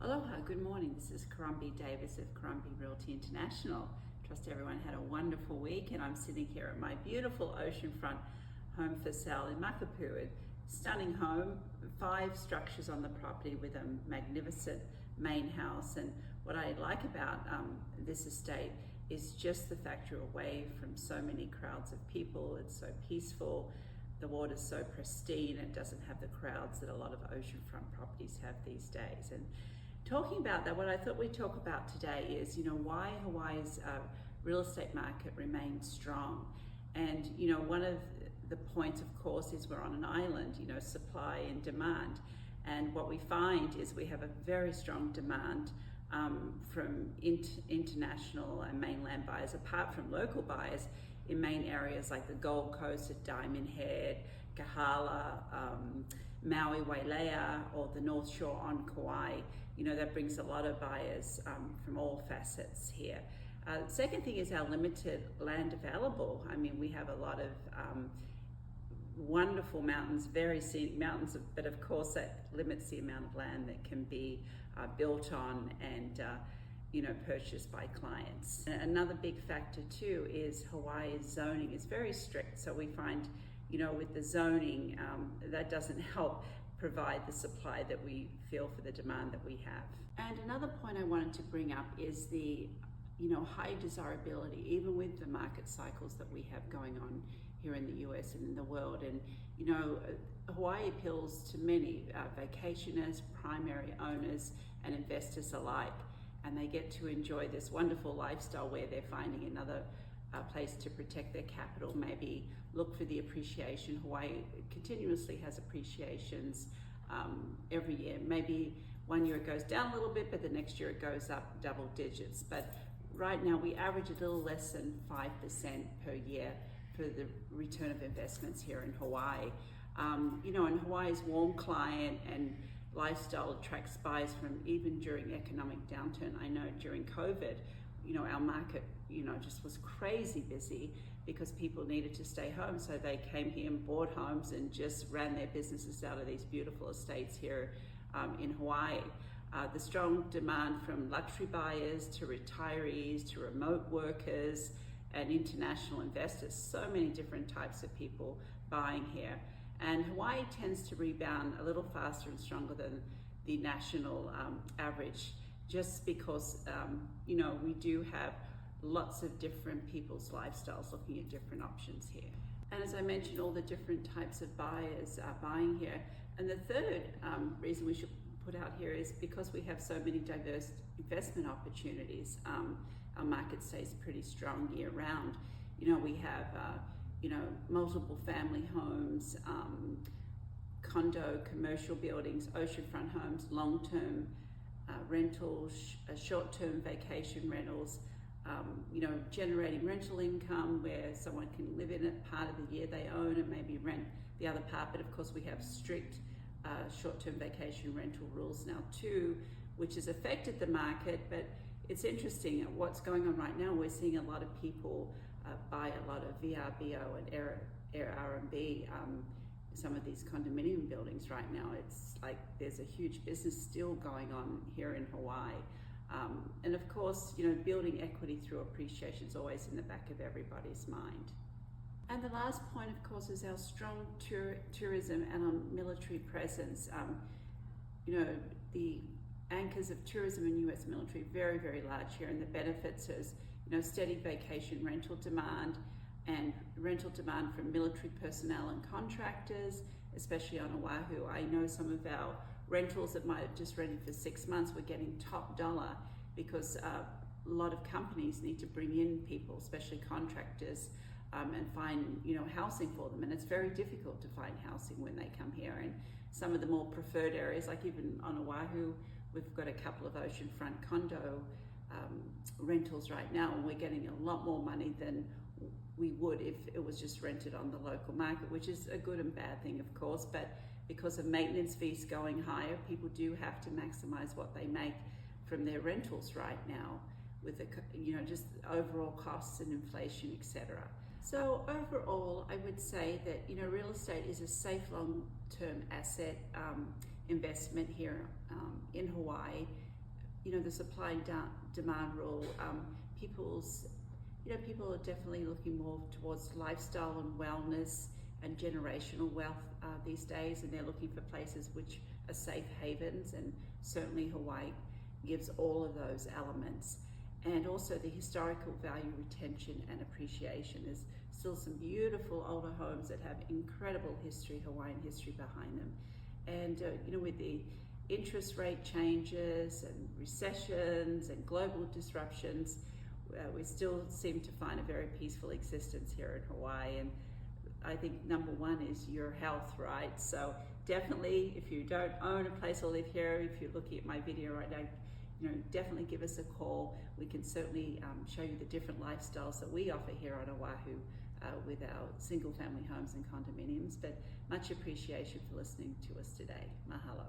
Aloha, good morning. This is Caron Davis of Caron Realty International. Trust everyone had a wonderful week, and I'm sitting here at my beautiful oceanfront home for sale in Makapu. A stunning home, 5 structures on the property with a magnificent main house. And what I like about this estate is just the fact you're away from so many crowds of people. It's so peaceful. The water's so pristine. It doesn't have the crowds that a lot of oceanfront properties have these days. And talking about that, what I thought we'd talk about today is, why Hawaii's real estate market remains strong. And, one of the points, of course, is we're on an island, supply and demand. And what we find is we have a very strong demand from international and mainland buyers, apart from local buyers in main areas like the Gold Coast at Diamond Head, Kahala, Maui, Wailea, or the North Shore on Kauai. That brings a lot of buyers from all facets here. The second thing is our limited land available. I mean, we have a lot of wonderful mountains, very scenic mountains, but of course that limits the amount of land that can be built on and purchased by clients. And another big factor too is Hawaii's zoning is very strict. So we find, with the zoning, that doesn't help provide the supply that we feel for the demand that we have. And another point I wanted to bring up is the high desirability, even with the market cycles that we have going on here in the US and in the world. And Hawaii appeals to many vacationers, primary owners, and investors alike. And they get to enjoy this wonderful lifestyle where they're finding another place to protect their capital, maybe look for the appreciation. Hawaii continuously has appreciations every year. Maybe one year it goes down a little bit, but the next year it goes up double digits. But right now we average a little less than 5% per year for the return of investments here in Hawaii. And Hawaii's warm climate and lifestyle attracts buyers from even during economic downturn. I know during COVID, our market, just was crazy busy because people needed to stay home. So they came here and bought homes and just ran their businesses out of these beautiful estates here in Hawaii. The strong demand from luxury buyers to retirees to remote workers and international investors, so many different types of people buying here. And Hawaii tends to rebound a little faster and stronger than the national average, just because, we do have lots of different people's lifestyles looking at different options here. And as I mentioned, all the different types of buyers are buying here. And the third reason we should put out here is because we have so many diverse investment opportunities. Our market stays pretty strong year round. We have multiple family homes, condo, commercial buildings, oceanfront homes, long-term rentals, short-term vacation rentals, generating rental income where someone can live in it part of the year they own and maybe rent the other part. But of course we have strict short-term vacation rental rules now too, which has affected the market. But it's interesting what's going on right now. We're seeing a lot of people buy a lot of VRBO and Airbnb, some of these condominium buildings right now. It's like there's a huge business still going on here in Hawaii. And of course, building equity through appreciation is always in the back of everybody's mind. And the last point, of course, is our strong tourism and our military presence. The anchors of tourism and US military, very, very large here, and the benefits is, steady vacation rental demand and rental demand from military personnel and contractors, especially on Oahu. I know some of our rentals that might have just rented for 6 months, we're getting top dollar because a lot of companies need to bring in people, especially contractors, and find housing for them. And it's very difficult to find housing when they come here. And some of the more preferred areas, like even on Oahu, we've got a couple of oceanfront condo rentals right now, and we're getting a lot more money than we would if it was just rented on the local market, which is a good and bad thing, of course. But because of maintenance fees going higher, people do have to maximize what they make from their rentals right now with the, just overall costs and inflation, etc. So overall, I would say that, real estate is a safe long-term asset investment here in Hawaii. the supply and demand rule, people are definitely looking more towards lifestyle and wellness and generational wealth these days, and they're looking for places which are safe havens, and certainly Hawaii gives all of those elements. And also the historical value retention and appreciation. There's still some beautiful older homes that have incredible history, Hawaiian history behind them. And with the interest rate changes and recessions and global disruptions, we still seem to find a very peaceful existence here in Hawaii. And I think number one is your health, right? So definitely, if you don't own a place or live here, if you're looking at my video right now, definitely give us a call. We can certainly show you the different lifestyles that we offer here on Oahu with our single family homes and condominiums. But much appreciation for listening to us today. Mahalo.